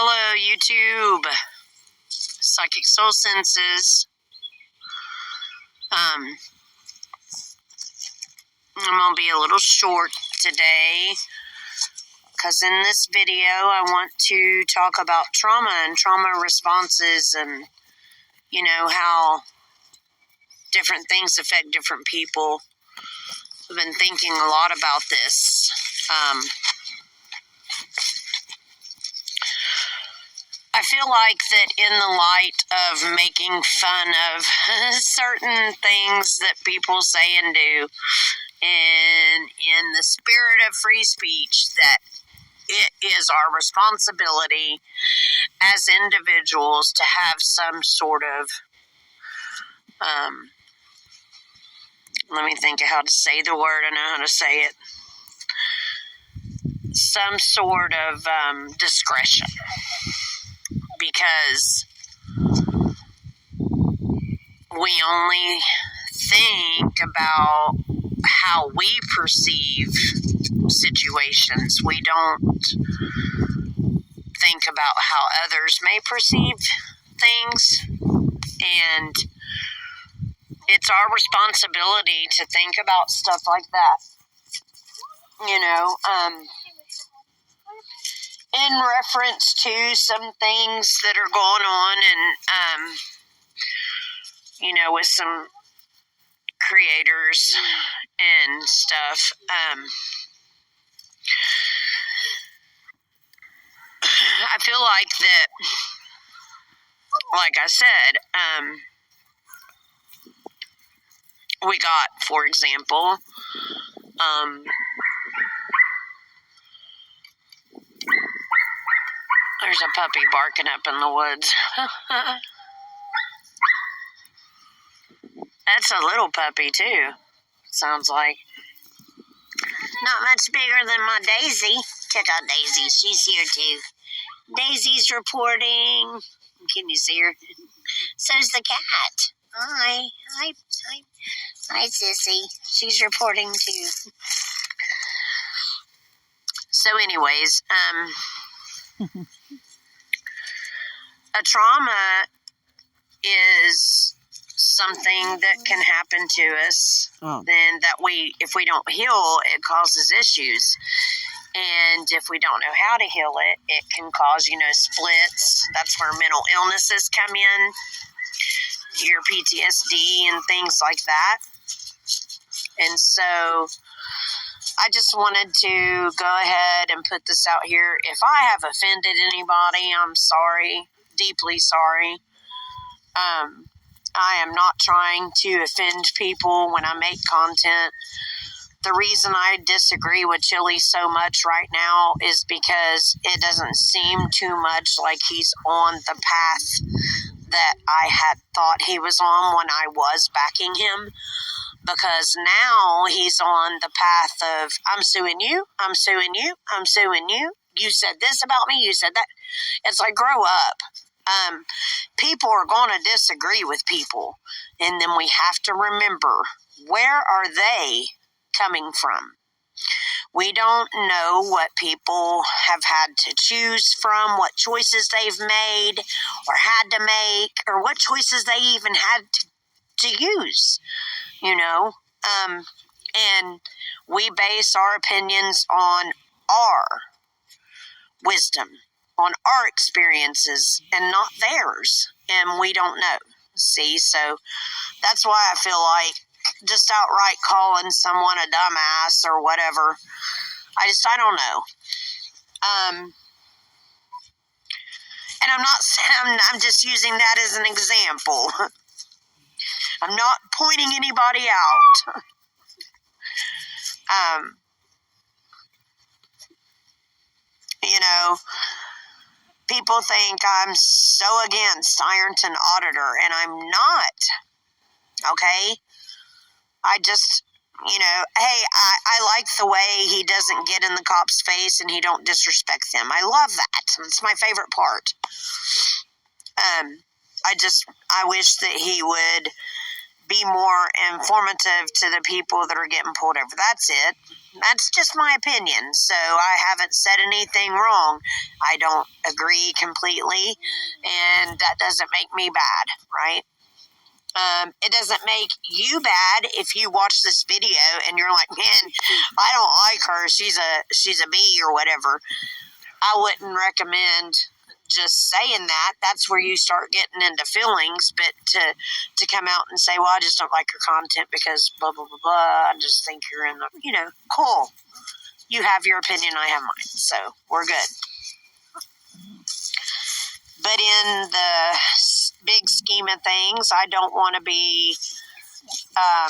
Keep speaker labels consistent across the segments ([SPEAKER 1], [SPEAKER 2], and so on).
[SPEAKER 1] Hello, YouTube. Psychic Soul Senses. I'm going to be a little short today because in this video I want to talk about trauma and trauma responses and, how different things affect different people. I've been thinking a lot about this. I feel like that in the light of making fun of certain things that people say and do, and in the spirit of free speech, that it is our responsibility as individuals to have some sort of, let me think of how to say the word. I know how to say it. Some sort of discretion. Because we only think about how we perceive situations. We don't think about how others may perceive things. And it's our responsibility to think about stuff like that. In reference to some things that are going on and, with some creators and stuff. I feel like that, like I said, we got, for example, there's a puppy barking up in the woods. That's a little puppy, too. Sounds like. Not much bigger than my Daisy. Check out Daisy. She's here, too. Daisy's reporting. Can you see her? So's the cat. Hi. Hi, Sissy. She's reporting, too. So, anyways, a trauma is something that can happen to us, then that if we don't heal, it causes issues. And if we don't know how to heal it, it can cause, splits. That's where mental illnesses come in, your PTSD and things like that. And so I just wanted to go ahead and put this out here. If I have offended anybody, I'm sorry, deeply sorry. I am not trying to offend people when I make content. The reason I disagree with Chili so much right now is because it doesn't seem too much like he's on the path that I had thought he was on when I was backing him. Because now he's on the path of, I'm suing you, I'm suing you, I'm suing you. You said this about me, you said that. It's like, grow up. People are going to disagree with people. And then we have to remember, where are they coming from? We don't know what people have had to choose from, what choices they've made or had to make, or what choices they even had to use, and we base our opinions on our wisdom, on our experiences, and not theirs, and we don't know. See, so that's why I feel like just outright calling someone a dumbass or whatever, I don't know. And I'm just using that as an example. I'm not pointing anybody out. People think I'm so against Ironton Auditor, and I'm not. Okay? I just, hey, I like the way he doesn't get in the cop's face and he don't disrespect them. I love that. It's my favorite part. I wish that he would be more informative to the people that are getting pulled over. That's it. That's just my opinion. So I haven't said anything wrong. I don't agree completely, and that doesn't make me bad, right? It doesn't make you bad if you watch this video and you're like, man, I don't like her. She's a B or whatever. I wouldn't recommend just saying that. That's where you start getting into feelings. But to come out and say, well, I just don't like your content because blah, blah, blah, blah. I just think you're in the, cool. You have your opinion. I have mine. So we're good. But in the big scheme of things, I don't want to be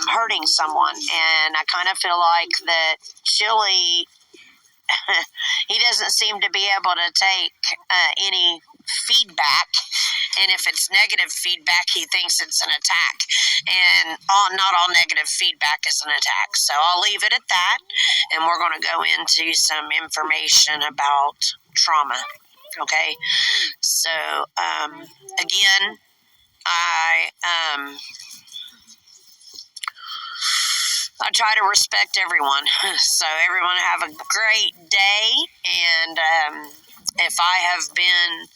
[SPEAKER 1] hurting someone. And I kind of feel like that Chili, he doesn't seem to be able to take any feedback. And if it's negative feedback, he thinks it's an attack. And not all negative feedback is an attack. So I'll leave it at that. And we're going to go into some information about trauma. Okay? So, again, I try to respect everyone. So everyone have a great day. And if I have been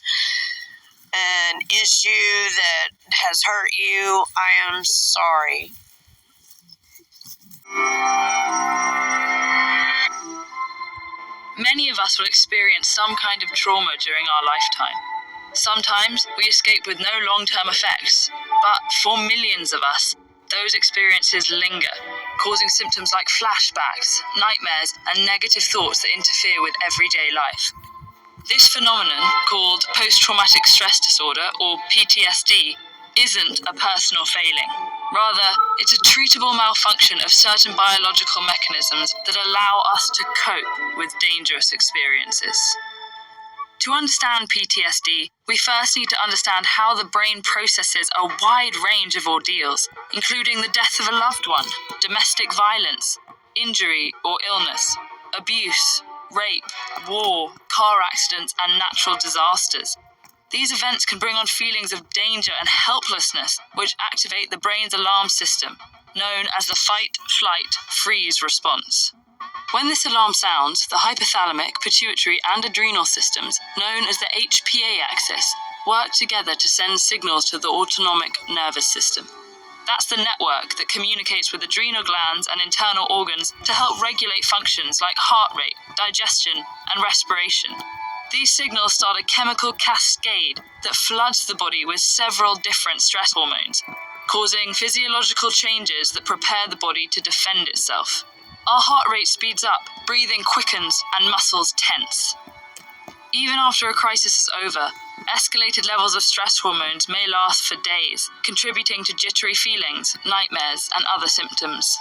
[SPEAKER 1] an issue that has hurt you, I am sorry.
[SPEAKER 2] Many of us will experience some kind of trauma during our lifetime. Sometimes we escape with no long-term effects, but for millions of us, those experiences linger, causing symptoms like flashbacks, nightmares, and negative thoughts that interfere with everyday life. This phenomenon, called post-traumatic stress disorder, or PTSD, isn't a personal failing. Rather, it's a treatable malfunction of certain biological mechanisms that allow us to cope with dangerous experiences. To understand PTSD, we first need to understand how the brain processes a wide range of ordeals, including the death of a loved one, domestic violence, injury or illness, abuse, rape, war, car accidents, and natural disasters. These events can bring on feelings of danger and helplessness, which activate the brain's alarm system, known as the fight, flight, freeze response. When this alarm sounds, the hypothalamic, pituitary, and adrenal systems, known as the HPA axis, work together to send signals to the autonomic nervous system. That's the network that communicates with adrenal glands and internal organs to help regulate functions like heart rate, digestion, and respiration. These signals start a chemical cascade that floods the body with several different stress hormones, causing physiological changes that prepare the body to defend itself. Our heart rate speeds up, breathing quickens, and muscles tense. Even after a crisis is over, escalated levels of stress hormones may last for days, contributing to jittery feelings, nightmares, and other symptoms.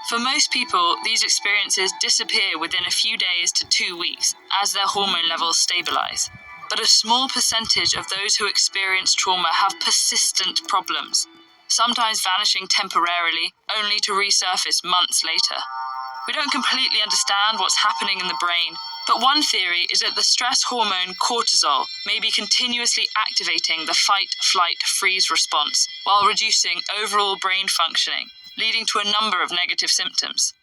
[SPEAKER 2] For most people, these experiences disappear within a few days to 2 weeks as their hormone levels stabilize. But a small percentage of those who experience trauma have persistent problems, sometimes vanishing temporarily, only to resurface months later. We don't completely understand what's happening in the brain, but one theory is that the stress hormone cortisol may be continuously activating the fight, flight, freeze response while reducing overall brain functioning, leading to a number of negative symptoms.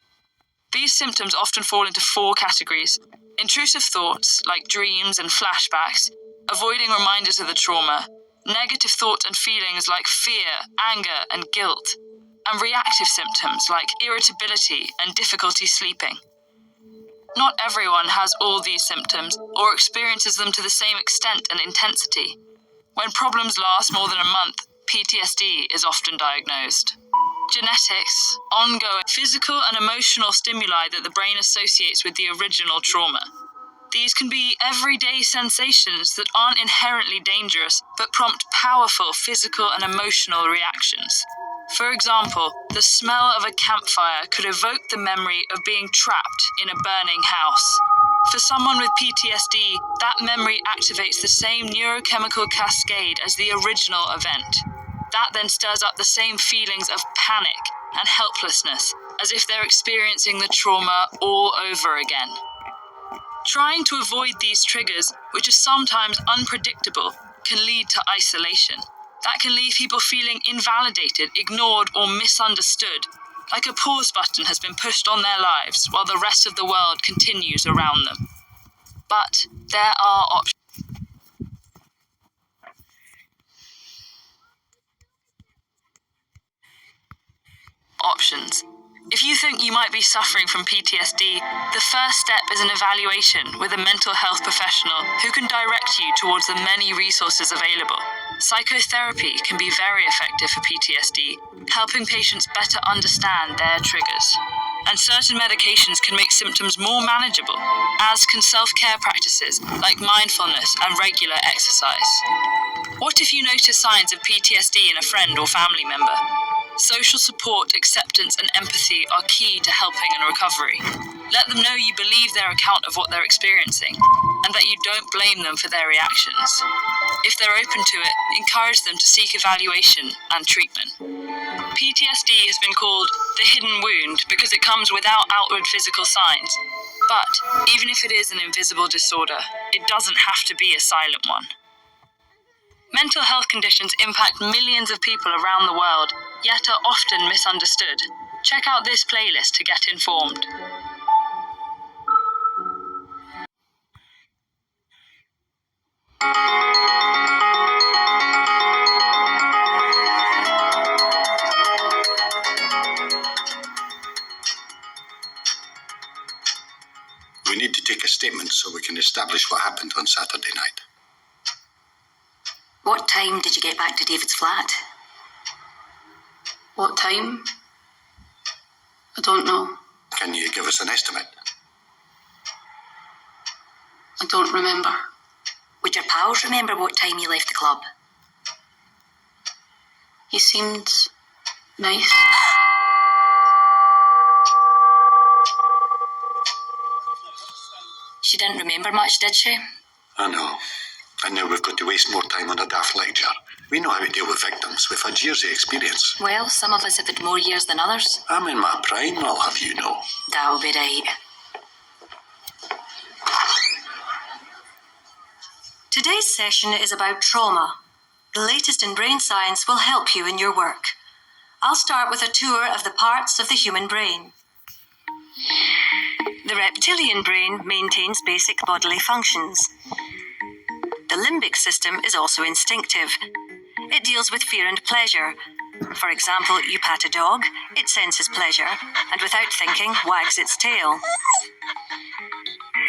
[SPEAKER 2] These symptoms often fall into 4 categories: intrusive thoughts, like dreams and flashbacks, avoiding reminders of the trauma, negative thoughts and feelings like fear, anger, and guilt, and reactive symptoms like irritability and difficulty sleeping. Not everyone has all these symptoms or experiences them to the same extent and intensity. When problems last more than a month, PTSD is often diagnosed. Genetics, ongoing physical and emotional stimuli that the brain associates with the original trauma. These can be everyday sensations that aren't inherently dangerous, but prompt powerful physical and emotional reactions. For example, the smell of a campfire could evoke the memory of being trapped in a burning house. For someone with PTSD, that memory activates the same neurochemical cascade as the original event. That then stirs up the same feelings of panic and helplessness, as if they're experiencing the trauma all over again. Trying to avoid these triggers, which are sometimes unpredictable, can lead to isolation. That can leave people feeling invalidated, ignored, or misunderstood, like a pause button has been pushed on their lives while the rest of the world continues around them. But there are options. If you think you might be suffering from PTSD, the first step is an evaluation with a mental health professional who can direct you towards the many resources available. Psychotherapy can be very effective for PTSD, helping patients better understand their triggers. And certain medications can make symptoms more manageable, as can self-care practices like mindfulness and regular exercise. What if you notice signs of PTSD in a friend or family member? Social support, acceptance, and empathy are key to helping and recovery. Let them know you believe their account of what they're experiencing, and that you don't blame them for their reactions. If they're open to it, encourage them to seek evaluation and treatment. PTSD has been called the hidden wound because it comes without outward physical signs. But even if it is an invisible disorder, it doesn't have to be a silent one. Mental health conditions impact millions of people around the world, yet are often misunderstood. Check out this playlist to get informed.
[SPEAKER 3] We need to take a statement so we can establish what happened on Saturday night.
[SPEAKER 4] What time did you get back to David's flat?
[SPEAKER 5] What time? I don't know.
[SPEAKER 3] Can you give us an estimate?
[SPEAKER 5] I don't remember.
[SPEAKER 4] Would your pals remember what time you left the club?
[SPEAKER 5] He seemed nice.
[SPEAKER 4] She didn't remember much, did she?
[SPEAKER 3] I know. And now we've got to waste more time on a daft lecture. We know how to deal with victims. We've had years of experience.
[SPEAKER 4] Well, some of us have had more years than others.
[SPEAKER 3] I'm in my prime, I'll have you know.
[SPEAKER 4] That'll be right.
[SPEAKER 6] Today's session is about trauma. The latest in brain science will help you in your work. I'll start with a tour of the parts of the human brain. The reptilian brain maintains basic bodily functions. The limbic system is also instinctive. It deals with fear and pleasure. For example, you pat a dog, it senses pleasure, and without thinking, wags its tail.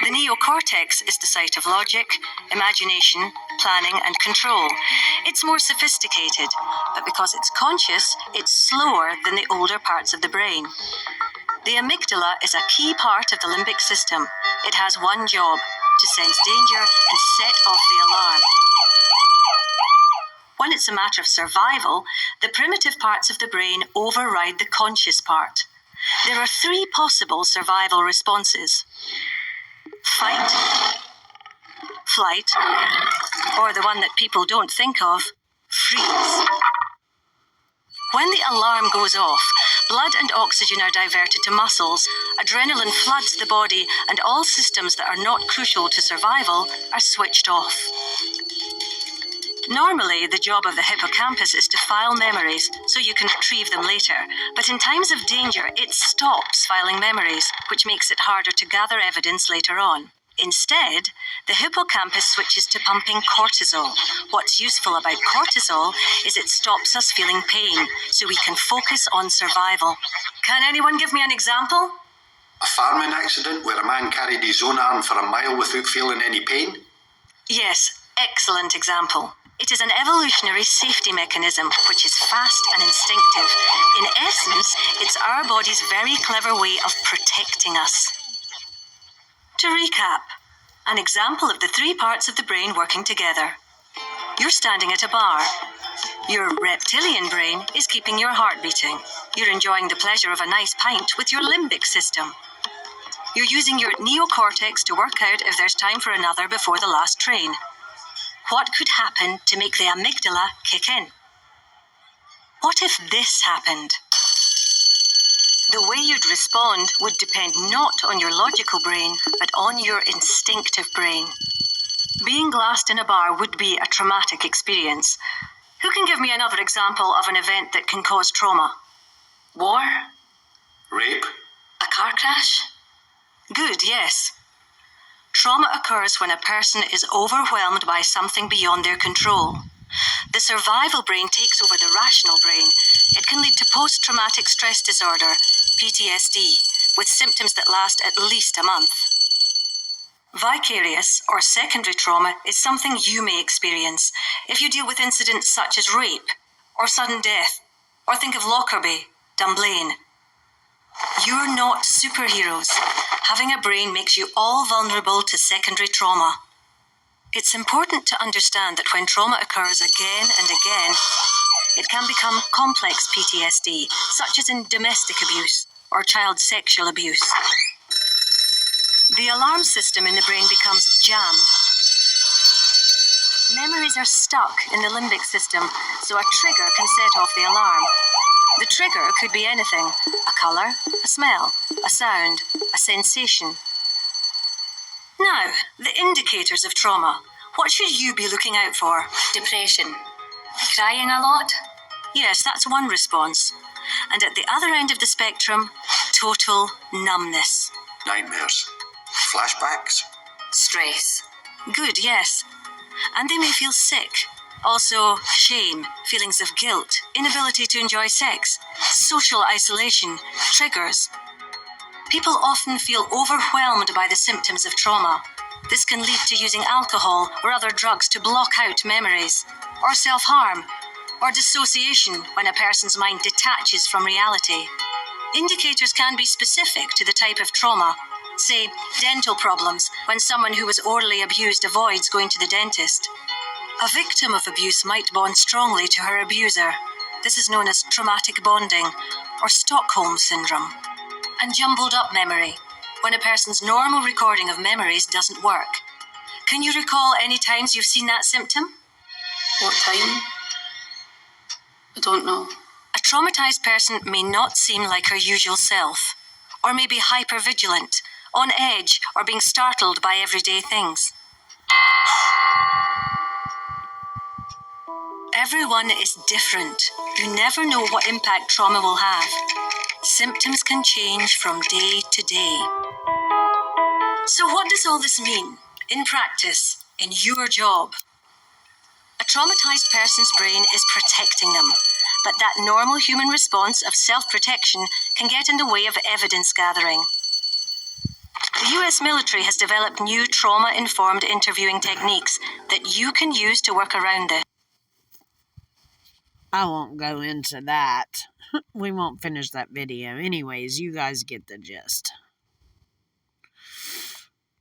[SPEAKER 6] The neocortex is the site of logic, imagination, planning, and control. It's more sophisticated, but because it's conscious, it's slower than the older parts of the brain. The amygdala is a key part of the limbic system. It has one job: to sense danger and set off the alarm. When it's a matter of survival, the primitive parts of the brain override the conscious part. There are 3 possible survival responses: fight, flight, or the one that people don't think of, freeze. When the alarm goes off, blood and oxygen are diverted to muscles, adrenaline floods the body, and all systems that are not crucial to survival are switched off. Normally, the job of the hippocampus is to file memories so you can retrieve them later, but in times of danger, it stops filing memories, which makes it harder to gather evidence later on. Instead, the hippocampus switches to pumping cortisol. What's useful about cortisol is it stops us feeling pain, so we can focus on survival. Can anyone give me an example?
[SPEAKER 3] A farming accident where a man carried his own arm for a mile without feeling any pain?
[SPEAKER 6] Yes, excellent example. It is an evolutionary safety mechanism which is fast and instinctive. In essence, it's our body's very clever way of protecting us. To recap, an example of the 3 parts of the brain working together. You're standing at a bar. Your reptilian brain is keeping your heart beating. You're enjoying the pleasure of a nice pint with your limbic system. You're using your neocortex to work out if there's time for another before the last train. What could happen to make the amygdala kick in? What if this happened? The way you'd respond would depend not on your logical brain, but on your instinctive brain. Being glassed in a bar would be a traumatic experience. Who can give me another example of an event that can cause trauma?
[SPEAKER 4] War?
[SPEAKER 3] Rape?
[SPEAKER 4] A car crash?
[SPEAKER 6] Good, yes. Trauma occurs when a person is overwhelmed by something beyond their control. The survival brain takes over the rational brain. It can lead to post-traumatic stress disorder, PTSD, with symptoms that last at least a month. Vicarious or secondary trauma is something you may experience if you deal with incidents such as rape or sudden death, or think of Lockerbie, Dunblane. You're not superheroes. Having a brain makes you all vulnerable to secondary trauma. It's important to understand that when trauma occurs again and again, it can become complex PTSD, such as in domestic abuse or child sexual abuse. The alarm system in the brain becomes jammed. Memories are stuck in the limbic system, so a trigger can set off the alarm. The trigger could be anything: a colour, a smell, a sound, a sensation. Now, the indicators of trauma. What should you be looking out for?
[SPEAKER 4] Depression. Crying a lot?
[SPEAKER 6] Yes, that's one response. And at the other end of the spectrum, total numbness.
[SPEAKER 3] Nightmares? Flashbacks?
[SPEAKER 4] Stress.
[SPEAKER 6] Good, yes. And they may feel sick. Also, shame, feelings of guilt, inability to enjoy sex, social isolation, triggers. People often feel overwhelmed by the symptoms of trauma. This can lead to using alcohol or other drugs to block out memories, or self-harm, or dissociation when a person's mind detaches from reality. Indicators can be specific to the type of trauma. Say, dental problems, when someone who was orally abused avoids going to the dentist. A victim of abuse might bond strongly to her abuser. This is known as traumatic bonding, or Stockholm syndrome. And jumbled up memory, when a person's normal recording of memories doesn't work. Can you recall any times you've seen that symptom?
[SPEAKER 5] What time? I don't know.
[SPEAKER 6] A traumatized person may not seem like her usual self, or may be hypervigilant, on edge, or being startled by everyday things. Everyone is different. You never know what impact trauma will have. Symptoms can change from day to day. So what does all this mean in practice, in your job? A traumatized person's brain is protecting them, but that normal human response of self-protection can get in the way of evidence gathering. The US military has developed new trauma-informed interviewing techniques that you can use to work around this.
[SPEAKER 1] I won't go into that. We won't finish that video. Anyways, you guys get the gist.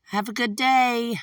[SPEAKER 1] Have a good day.